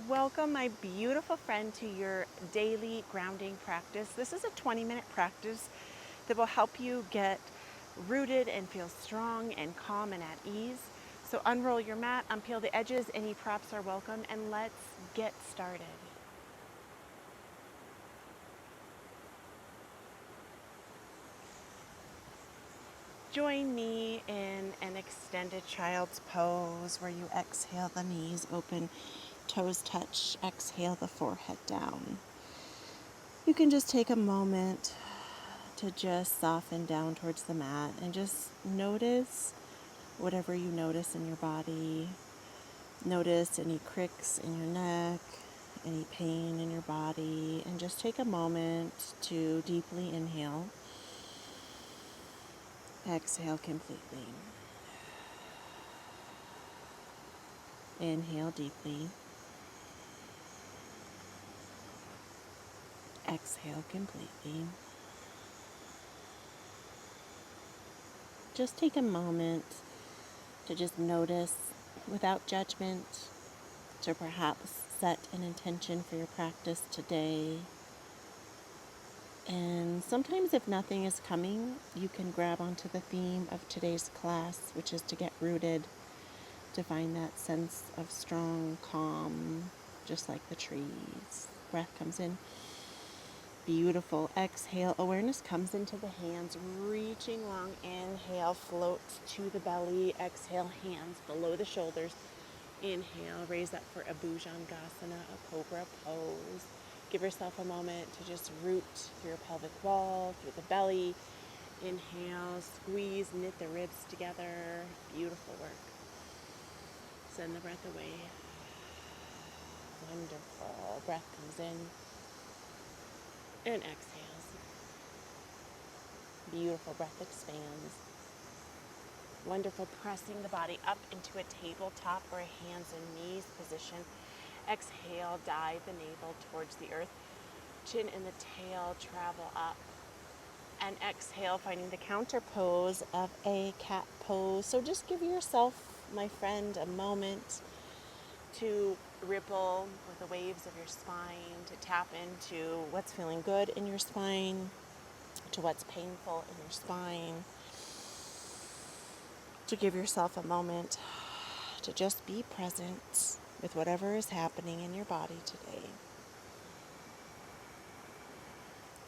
Welcome, my beautiful friend, to your daily grounding practice. This is a 20-minute practice that will help you get rooted and feel strong and calm and at ease. So unroll your mat, unpeel the edges, any props are welcome, and let's get started. Join me in an extended child's pose where you exhale, the knees open, toes touch, exhale the forehead down. You can just take a moment to just soften down towards the mat and just notice whatever you notice in your body. Notice any cricks in your neck, any pain in your body, and just take a moment to deeply inhale. Exhale completely. Inhale deeply. Exhale completely. Just take a moment to just notice without judgment, to perhaps set an intention for your practice today. And sometimes if nothing is coming, you can grab onto the theme of today's class, which is to get rooted, to find that sense of strong calm, just like the trees. Breath comes in. Beautiful. Exhale. Awareness comes into the hands, reaching long. Inhale, floats to the belly. Exhale, hands below the shoulders. Inhale, raise up for a Bhujangasana, a cobra pose. Give yourself a moment to just root through your pelvic wall, through the belly. Inhale, squeeze, knit the ribs together. Beautiful work. Send the breath away. Wonderful. Breath comes in and exhales. Beautiful. Breath expands. Wonderful. Pressing the body up into a tabletop or a hands and knees position. Exhale, dive the navel towards the earth. Chin and the tail travel up. And exhale, finding the counter pose of a cat pose. So just give yourself, my friend, a moment to ripple with the waves of your spine, to tap into what's feeling good in your spine, to what's painful in your spine, to give yourself a moment to just be present with whatever is happening in your body today.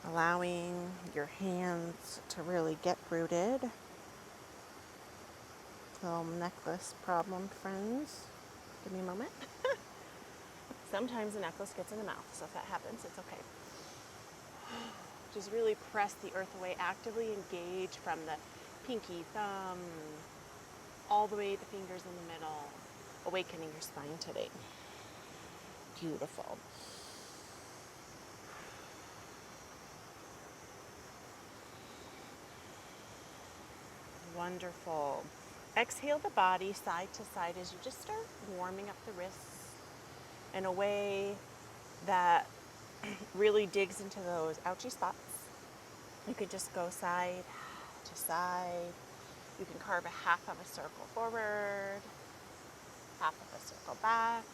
Allowing your hands to really get rooted. Little necklace problem, friends. Give me a moment. Sometimes the necklace gets in the mouth, so if that happens, it's okay. Just really press the earth away. Actively engage from the pinky, thumb, all the way to the fingers in the middle. Awakening your spine today. Beautiful. Wonderful. Exhale the body side to side as you just start warming up the wrists in a way that really digs into those ouchy spots. You could just go side to side. You can carve a half of a circle forward, half of a circle back,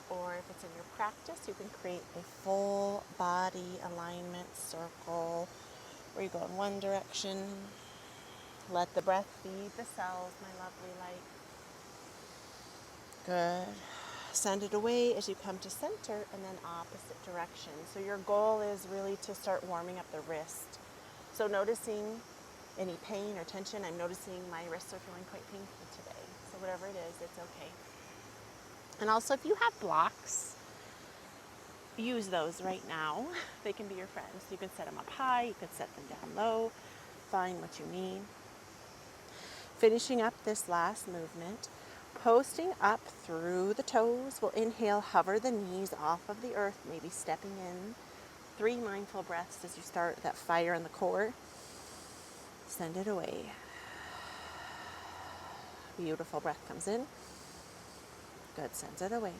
or if it's in your practice, you can create a full body alignment circle where you go in one direction. Let the breath feed the cells, my lovely light. Good. Send it away as you come to center and then opposite direction. So your goal is really to start warming up the wrist. So noticing any pain or tension, I'm noticing my wrists are feeling quite painful today. So whatever it is, it's okay. And also if you have blocks, use those right now. They can be your friends. You can set them up high, you can set them down low, find what you need. Finishing up this last movement, posting up through the toes. We'll inhale, hover the knees off of the earth, maybe stepping in. 3 mindful breaths as you start that fire in the core. Send it away. Beautiful. Breath comes in. Good. Sends it away.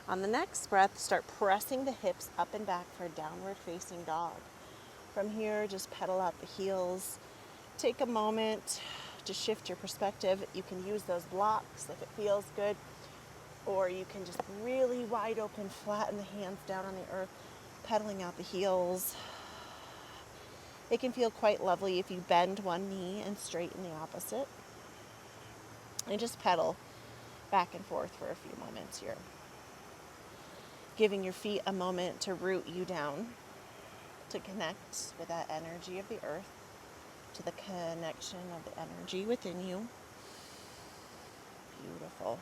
On the next breath, start pressing the hips up and back for a downward facing dog. From here, just pedal out the heels. Take a moment to shift your perspective. You can use those blocks if it feels good. or you can just really wide open, flatten the hands down on the earth, pedaling out the heels. It can feel quite lovely if you bend one knee and straighten the opposite. And just pedal back and forth for a few moments here. Giving your feet a moment to root you down, to connect with that energy of the earth, to the connection of the energy within you. Beautiful.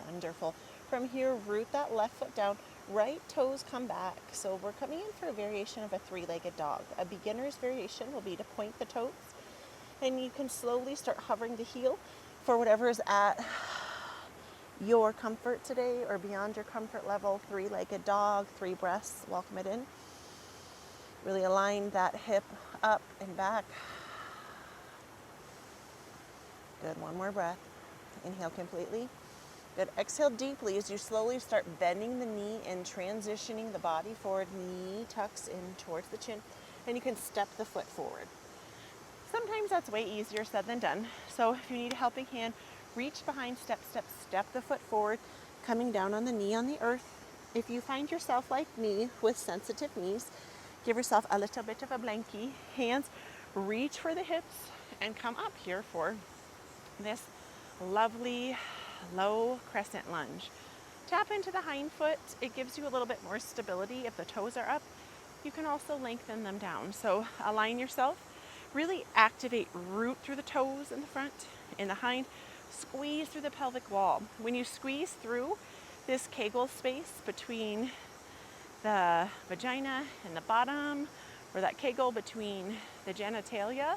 Wonderful. From here, root that left foot down. Right toes come back. So we're coming in for a variation of a three-legged dog. A beginner's variation will be to point the toes, and you can slowly start hovering the heel for whatever is at your comfort today or beyond your comfort level. Three-legged dog, 3 breaths, welcome it in. Really align that hip up and back. Good, one more breath. Inhale completely. Good, exhale deeply as you slowly start bending the knee and transitioning the body forward. Knee tucks in towards the chin, and you can step the foot forward. Sometimes that's way easier said than done. So if you need a helping hand, reach behind, step the foot forward, coming down on the knee on the earth. If you find yourself like me with sensitive knees, give yourself a little bit of a blankie. Hands reach for the hips and come up here for this lovely low crescent lunge. Tap into the hind foot. It gives you a little bit more stability. If the toes are up, you can also lengthen them down. So align yourself. Really activate root through the toes in the front. In the hind, squeeze through the pelvic wall. When you squeeze through this Kegel space between the vagina and the bottom, or that Kegel between the genitalia,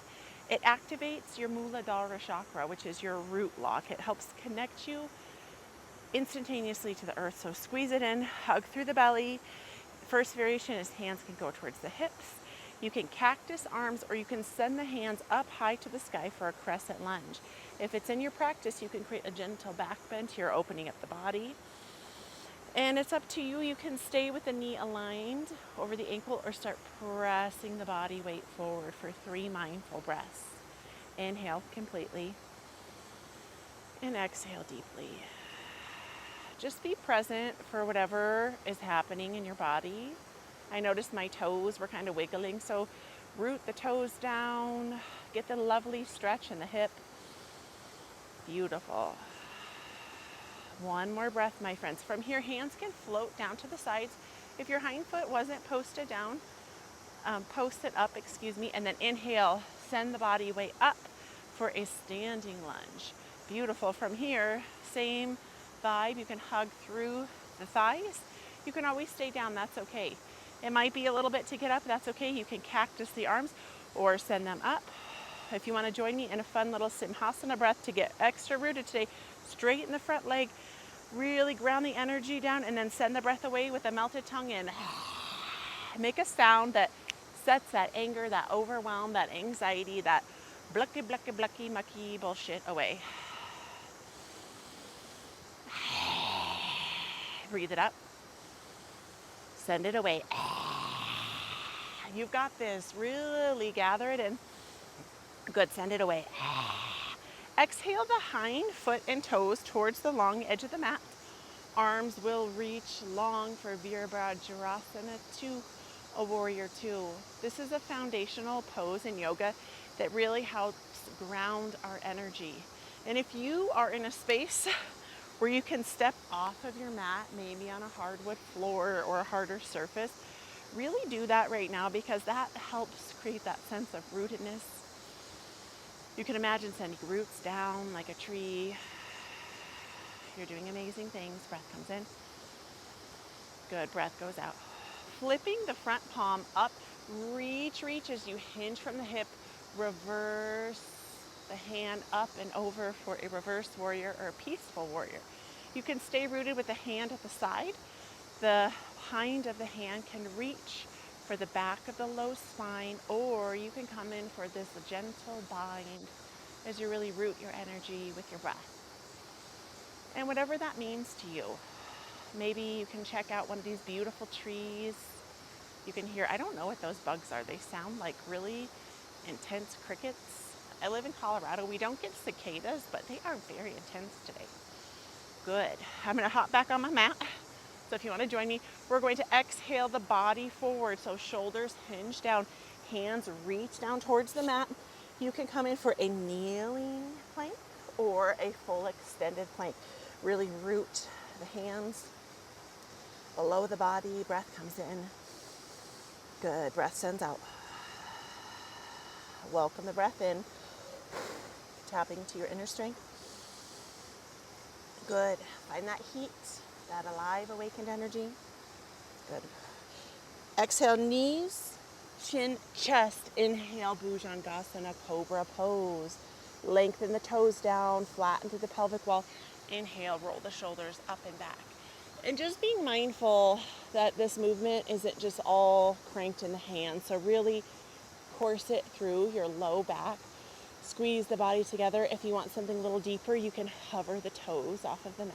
it activates your Muladhara chakra, which is your root lock. It helps connect you instantaneously to the earth. So squeeze it in, hug through the belly. First variation is hands can go towards the hips. You can cactus arms, or you can send the hands up high to the sky for a crescent lunge. If it's in your practice, you can create a gentle back bend here, opening up the body. And it's up to you. You can stay with the knee aligned over the ankle or start pressing the body weight forward for 3 mindful breaths. Inhale completely and exhale deeply. Just be present for whatever is happening in your body. I noticed my toes were kind of wiggling, so root the toes down, get the lovely stretch in the hip. Beautiful. One more breath, my friends. From here, hands can float down to the sides. If your hind foot wasn't post it up, and then inhale, send the body weight up for a standing lunge. Beautiful. From here, same vibe. You can hug through the thighs. You can always stay down, that's okay. It might be a little bit to get up, that's okay. You can cactus the arms or send them up. If you want to join me in a fun little Simhasana breath to get extra rooted today, straighten the front leg, really ground the energy down, and then send the breath away with a melted tongue in. Make a sound that sets that anger, that overwhelm, that anxiety, that blucky, mucky bullshit away. Breathe it up. Send it away. You've got this. Really gather it in. Good. Send it away. Exhale the hind foot and toes towards the long edge of the mat. Arms will reach long for Virabhadrasana 2, a warrior 2. This is a foundational pose in yoga that really helps ground our energy. And if you are in a space where you can step off of your mat, maybe on a hardwood floor or a harder surface, really do that right now, because that helps create that sense of rootedness. You can imagine sending roots down like a tree. You're doing amazing things. Breath comes in. Good. Breath goes out. Flipping the front palm up. Reach as you hinge from the hip. Reverse the hand up and over for a reverse warrior or a peaceful warrior. You can stay rooted with the hand at the side. The hind of the hand can reach for the back of the low spine, or you can come in for this gentle bind as you really root your energy with your breath. And whatever that means to you, maybe you can check out one of these beautiful trees. You can hear, I don't know what those bugs are. They sound like really intense crickets. I live in Colorado. We don't get cicadas, but they are very intense today. Good. I'm gonna hop back on my mat. So if you wanna join me, we're going to exhale the body forward. So shoulders hinge down, hands reach down towards the mat. You can come in for a kneeling plank or a full extended plank. Really root the hands below the body. Breath comes in. Good. Breath sends out. Welcome the breath in. Tapping to your inner strength. Good. Find that heat, that alive, awakened energy. Good. Exhale, knees, chin, chest. Inhale, Bhujangasana, cobra pose. Lengthen the toes down, flatten through the pelvic wall. Inhale, roll the shoulders up and back. And just being mindful that this movement isn't just all cranked in the hands. So really course it through your low back. Squeeze the body together. If you want something a little deeper, you can hover the toes off of the mat.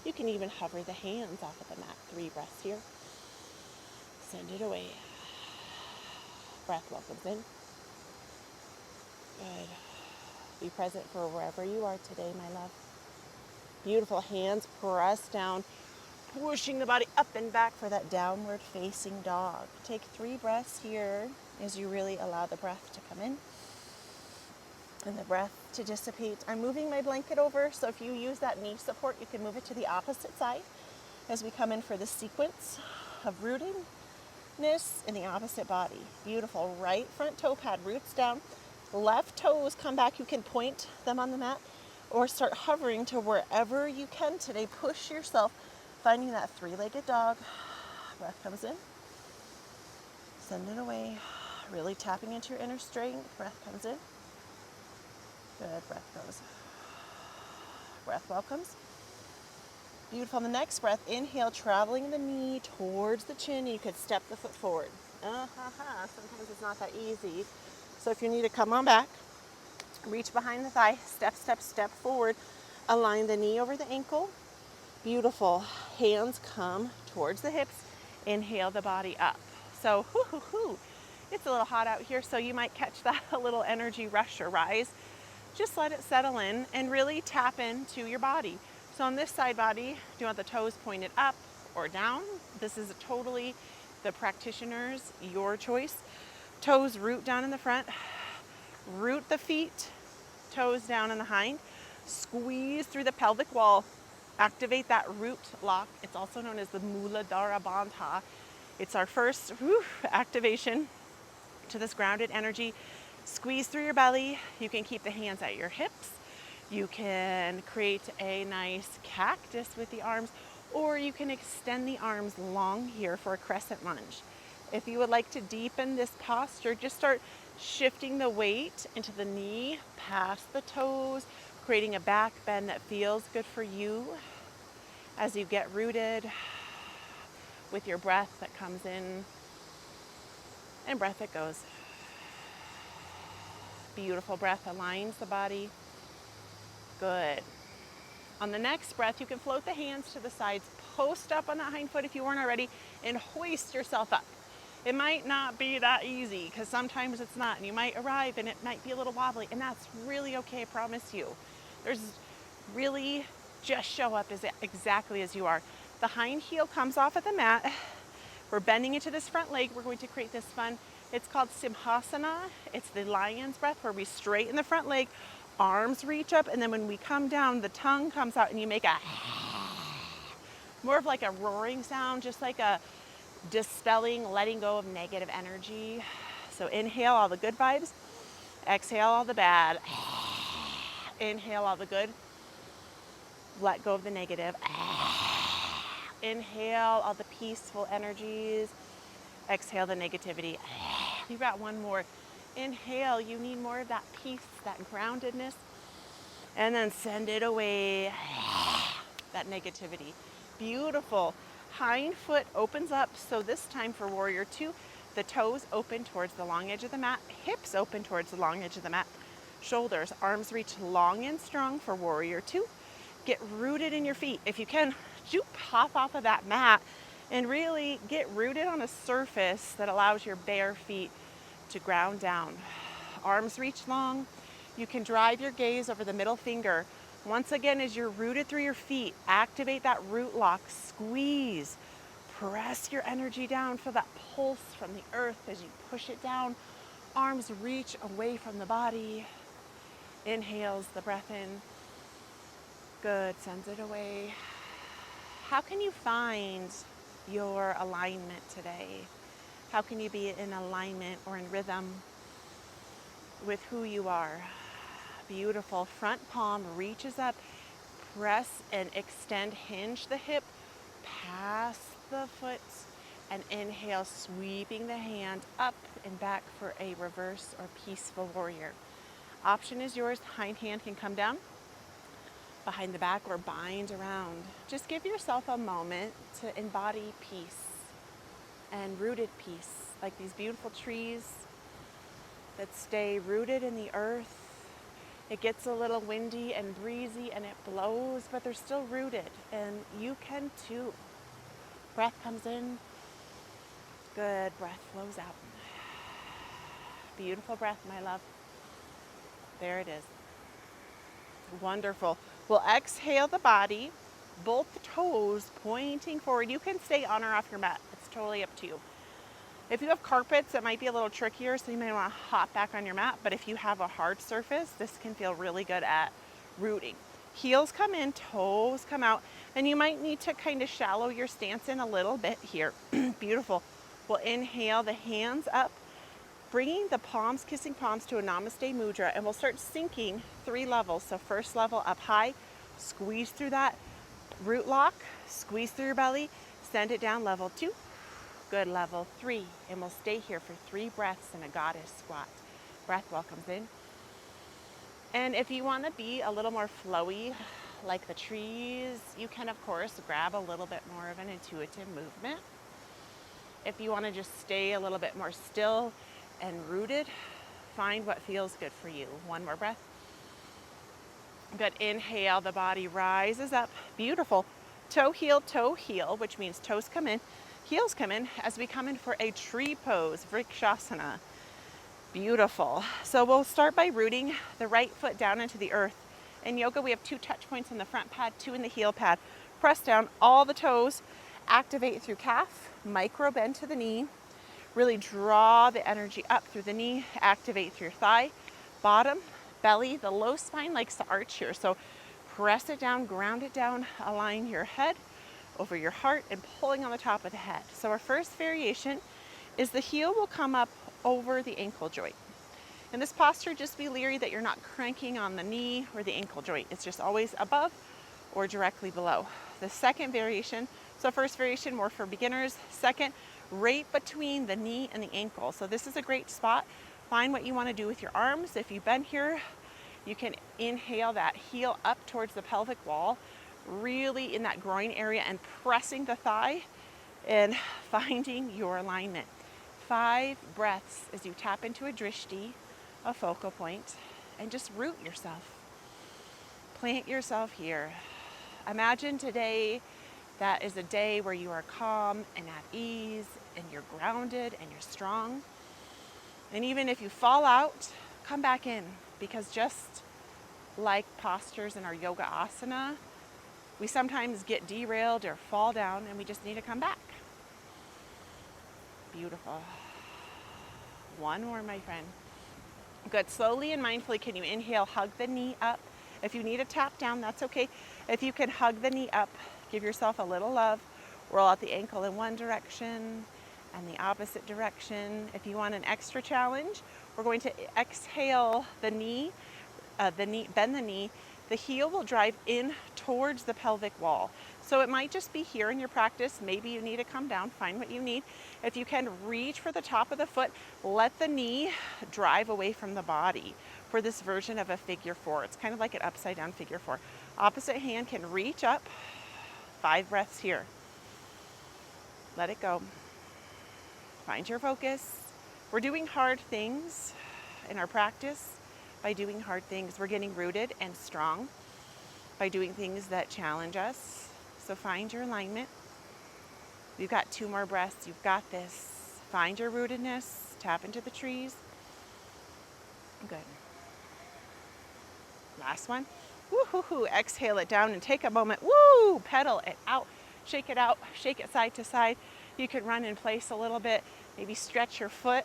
You can even hover the hands off of the mat. 3 breaths here. Send it away. Breath welcomes in. Good. Be present for wherever you are today, my love. Beautiful. Hands press down, pushing the body up and back for that downward facing dog. Take 3 breaths here as you really allow the breath to come in and the breath to dissipate. I'm moving my blanket over, so if you use that knee support, you can move it to the opposite side as we come in for this sequence of rootingness in the opposite body. Beautiful. Right front toe pad roots down. Left toes come back. You can point them on the mat or start hovering to wherever you can today. Push yourself, finding that 3-legged dog. Breath comes in. Send it away. Really tapping into your inner strength. Breath comes in. Good. Breath goes. Breath welcomes. Beautiful. On the next breath, inhale, traveling the knee towards the chin. You could step the foot forward. Sometimes it's not that easy. So if you need to come on back, reach behind the thigh, step, step, step forward. Align the knee over the ankle. Beautiful. Hands come towards the hips. Inhale the body up. So it's a little hot out here, so you might catch that a little energy rush or rise. Just let it settle in and really tap into your body. So on this side body, do you want the toes pointed up or down? This is totally the practitioner's, your choice. Toes root down in the front, root the feet, toes down in the hind, squeeze through the pelvic wall, activate that root lock. It's also known as the Muladhara Bandha. It's our first activation to this grounded energy. Squeeze through your belly. You can keep the hands at your hips. You can create a nice cactus with the arms, or you can extend the arms long here for a crescent lunge. If you would like to deepen this posture, just start shifting the weight into the knee, past the toes, creating a back bend that feels good for you as you get rooted with your breath that comes in and breath that goes. Beautiful. Breath aligns the body. Good. On the next breath, you can float the hands to the sides, post up on that hind foot if you weren't already, and hoist yourself up. It might not be that easy because sometimes it's not, and you might arrive and it might be a little wobbly, and that's really okay, I promise you. There's really just show up as exactly as you are. The hind heel comes off of the mat. We're bending into this front leg. We're going to create this fun, it's called Simhasana. It's the lion's breath where we straighten the front leg, arms reach up, and then when we come down, the tongue comes out and you make a more of like a roaring sound, just like a dispelling, letting go of negative energy. So inhale all the good vibes, exhale all the bad. Inhale all the good, let go of the negative. Inhale all the peaceful energies, exhale the negativity. You've got one more. Inhale, you need more of that peace, that groundedness, and then send it away, that negativity. Beautiful. Hind foot opens up, so this time for warrior 2, the toes open towards the long edge of the mat, hips open towards the long edge of the mat, shoulders, arms reach long and strong for warrior 2. Get rooted in your feet. If you can, hop off of that mat and really get rooted on a surface that allows your bare feet to ground down. Arms reach long. You can drive your gaze over the middle finger Once again, as you're rooted through your feet, activate that root lock, squeeze, press your energy down, feel that pulse from the earth as you push it down. Arms reach away from the body. Inhales the breath in. Good, sends it away. How can you find your alignment today? How can you be in alignment or in rhythm with who you are? Beautiful. Front palm reaches up. Press and extend. Hinge the hip. Pass the foot. And inhale, sweeping the hand up and back for a reverse or peaceful warrior. Option is yours. Hind hand can come down behind the back or bind around. Just give yourself a moment to embody peace and rooted peace, like these beautiful trees that stay rooted in the earth. It gets a little windy and breezy and it blows, but they're still rooted, and you can too. Breath comes in. Good. Breath flows out. Beautiful breath, my love. There it is. Wonderful. We'll exhale the body, both the toes pointing forward. You can stay on or off your mat. It's totally up to you. If you have carpets, it might be a little trickier, so you may want to hop back on your mat. But if you have a hard surface, this can feel really good at rooting. Heels come in, toes come out, and you might need to kind of shallow your stance in a little bit here. Beautiful. We'll inhale the hands up, bringing the palms, kissing palms to a namaste mudra, and we'll start sinking 3 levels. So first level up high, squeeze through that root lock, squeeze through your belly, send it down. Level 2. Good. Level 3, and we'll stay here for 3 breaths in a goddess squat. Breath welcomes in. And if you want to be a little more flowy, like the trees, you can of course grab a little bit more of an intuitive movement. If you want to just stay a little bit more still and rooted, find what feels good for you. 1 more breath. Good. Inhale, the body rises up. Beautiful. Toe heel, which means toes come in, heels come in as we come in for a tree pose, vrikshasana. Beautiful. So we'll start by rooting the right foot down into the earth. In yoga, we have 2 touch points in the front pad, 2 in the heel pad. Press down all the toes, activate through calf, micro bend to the knee. Really draw the energy up through the knee, activate through your thigh, bottom, belly. The low spine likes to arch here, so press it down, ground it down, align your head over your heart and pulling on the top of the head. So our first variation is the heel will come up over the ankle joint. In this posture, just be leery that you're not cranking on the knee or the ankle joint. It's just always above or directly below. The second variation, so first variation more for beginners. Second, right between the knee and the ankle. So this is a great spot. Find what you want to do with your arms. If you bend here, you can inhale that heel up towards the pelvic wall, really in that groin area, and pressing the thigh and finding your alignment. 5 breaths as you tap into a drishti, a focal point, and just root yourself. Plant yourself here. Imagine today that is a day where you are calm and at ease and you're grounded and you're strong. And even if you fall out, come back in, because just like postures in our yoga asana, we sometimes get derailed or fall down and we just need to come back. Beautiful. 1 more, my friend. Good. Slowly and mindfully, can you inhale, hug the knee up. If you need a tap down, that's okay. If you can hug the knee up, give yourself a little love. Roll out the ankle in one direction and the opposite direction. If you want an extra challenge, we're going to exhale the knee, bend the knee. The heel will drive in towards the pelvic wall. So it might just be here in your practice. Maybe you need to come down, find what you need. If you can reach for the top of the foot, let the knee drive away from the body for this version of a figure 4. It's kind of like an upside down figure 4. Opposite hand can reach up. 5 breaths here. Let it go. Find your focus. We're doing hard things in our practice. By doing hard things, we're getting rooted and strong by doing things that challenge us. So find your alignment. We've got 2 more breaths. You've got this. Find your rootedness. Tap into the trees. Good. Last one. Woo-hoo-hoo. Exhale it down and take a moment. Woo! Pedal it out. Shake it side to side. You can run in place a little bit. Maybe stretch your foot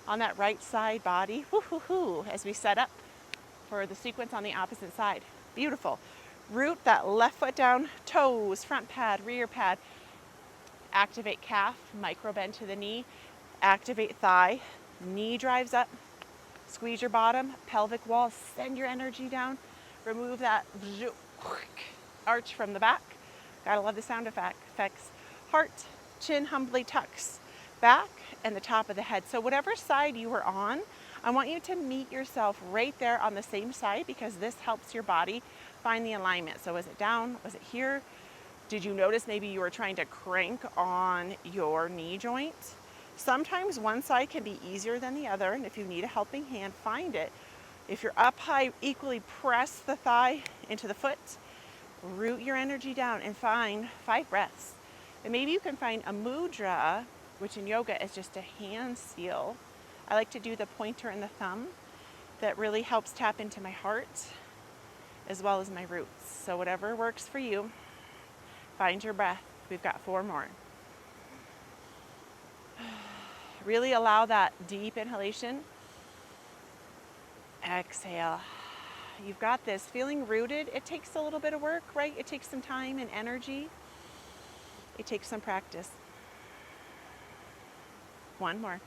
on that right side body. Woo-hoo-hoo. As we set up for the sequence on the opposite side. Beautiful. Root that left foot down, toes, front pad, rear pad. Activate calf, micro bend to the knee. Activate thigh, knee drives up. Squeeze your bottom, pelvic wall, send your energy down. Remove that arch from the back. Gotta love the sound effects. Heart, chin humbly tucks back and the top of the head. So whatever side you were on, I want you to meet yourself right there on the same side, because this helps your body find the alignment. So was it down? Was it here? Did you notice maybe you were trying to crank on your knee joint? Sometimes one side can be easier than the other, and if you need a helping hand, find it. If you're up high, equally press the thigh into the foot, root your energy down, and find 5 breaths. And maybe you can find a mudra, which in yoga is just a hand seal. I like to do the pointer and the thumb. That really helps tap into my heart as well as my roots. So whatever works for you, find your breath. We've got 4 more. Really allow that deep inhalation. Exhale. You've got this. Feeling rooted, it takes a little bit of work, right? It takes some time and energy. It takes some practice. 1 more.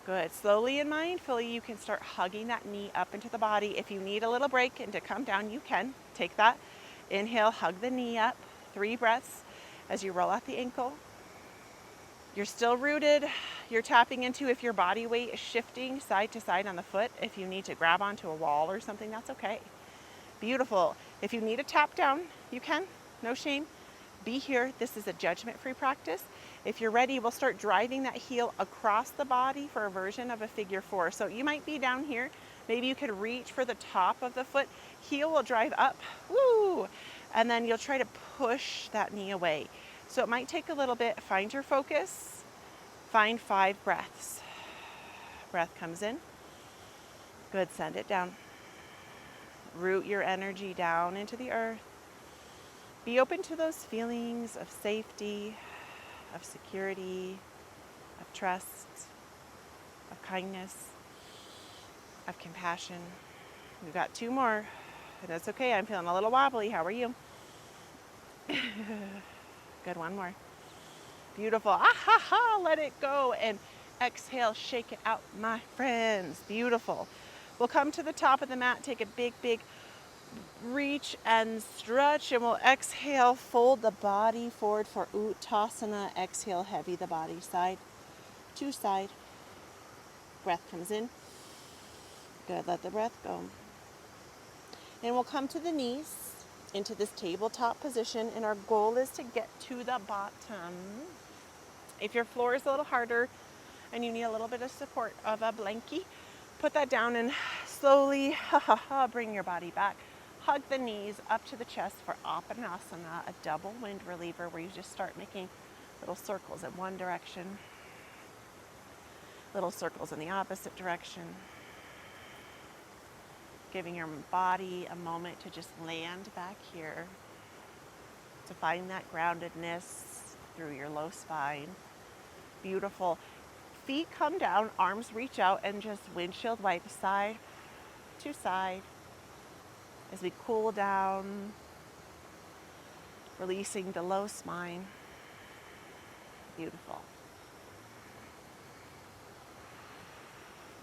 Good. Slowly and mindfully, you can start hugging that knee up into the body. If you need a little break and to come down, you can. Take that. Inhale, hug the knee up. 3 breaths as you roll out the ankle. You're still rooted. You're tapping into if your body weight is shifting side to side on the foot. If you need to grab onto a wall or something, that's okay. Beautiful. If you need a tap down, you can. No shame. Be here. This is a judgment-free practice. If you're ready, we'll start driving that heel across the body for a version of a figure 4. So you might be down here. Maybe you could reach for the top of the foot. Heel will drive up. Woo! And then you'll try to push that knee away. So it might take a little bit. Find your focus. Find 5 breaths. Breath comes in. Good. Send it down. Root your energy down into the earth. Be open to those feelings of safety, of security, of trust, of kindness, of compassion. We've got 2 more, and that's okay. I'm feeling a little wobbly. How are you? Good. 1 more. Beautiful. Ah ha ha. Let it go. And exhale. Shake it out, my friends. Beautiful. We'll come to the top of the mat. Take a big, big reach and stretch, and we'll exhale. Fold the body forward for Uttasana. Exhale. Heavy the body side to side. Breath comes in. Good. Let the breath go. And we'll come to the knees into this tabletop position, and our goal is to get to the bottom. If your floor is a little harder and you need a little bit of support of a blankie, put that down and slowly bring your body back. Hug the knees up to the chest for Apanasana, a double wind reliever where you just start making little circles in one direction, little circles in the opposite direction. Giving your body a moment to just land back here, to find that groundedness through your low spine. Beautiful. Feet come down, arms reach out, and just windshield wipe side to side as we cool down, releasing the low spine. Beautiful.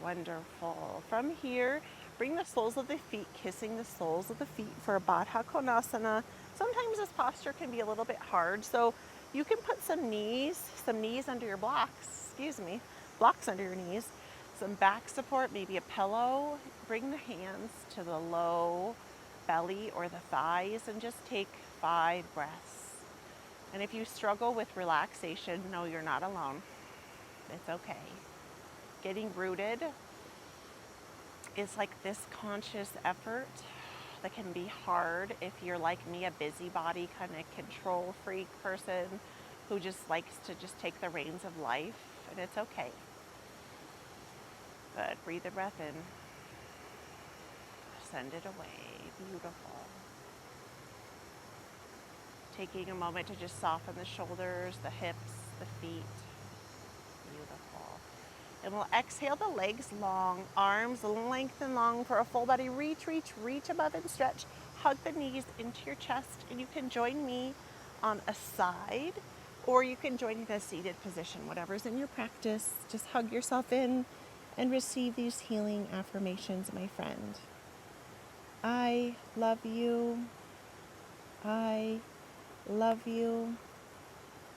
Wonderful. From here, bring the soles of the feet, kissing the soles of the feet for a Baddha Konasana. Sometimes this posture can be a little bit hard, so you can put some knees under your blocks, blocks under your knees, some back support, maybe a pillow. Bring the hands to the low belly or the thighs and just take 5 breaths. And if you struggle with relaxation, know you're not alone. It's okay. Getting rooted is like this conscious effort that can be hard if you're like me, a busybody kind of control freak person who just likes to just take the reins of life, and it's okay. Good. Breathe the breath in. Send it away. Beautiful. Taking a moment to just soften the shoulders, the hips, the feet. Beautiful. And we'll exhale the legs long, arms lengthen long for a full body reach, reach, reach above and stretch. Hug the knees into your chest, and you can join me on a side, or you can join in a seated position, whatever's in your practice. Just hug yourself in and receive these healing affirmations, my friend. I love you. I love you.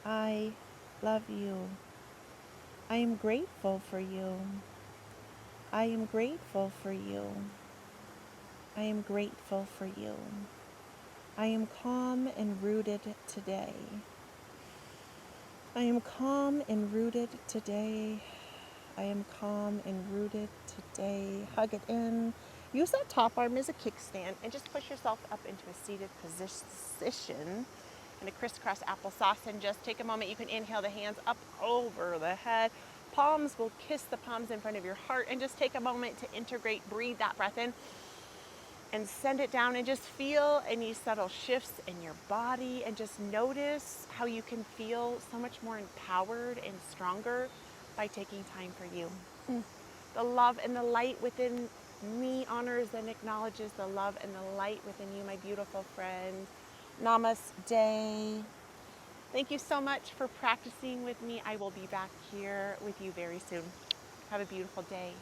I love you. I am grateful for you. I am grateful for you. I am grateful for you. I am calm and rooted today. I am calm and rooted today. I am calm and rooted today. Hug it in. Use that top arm as a kickstand and just push yourself up into a seated position in a crisscross applesauce, and just take a moment. You can inhale the hands up over the head. Palms will kiss the palms in front of your heart, and just take a moment to integrate. Breathe that breath in and send it down, and just feel any subtle shifts in your body, and just notice how you can feel so much more empowered and stronger by taking time for you. The love and the light within me honors and acknowledges the love and the light within you, my beautiful friend. Namaste. Thank you so much for practicing with me. I will be back here with you very soon. Have a beautiful day.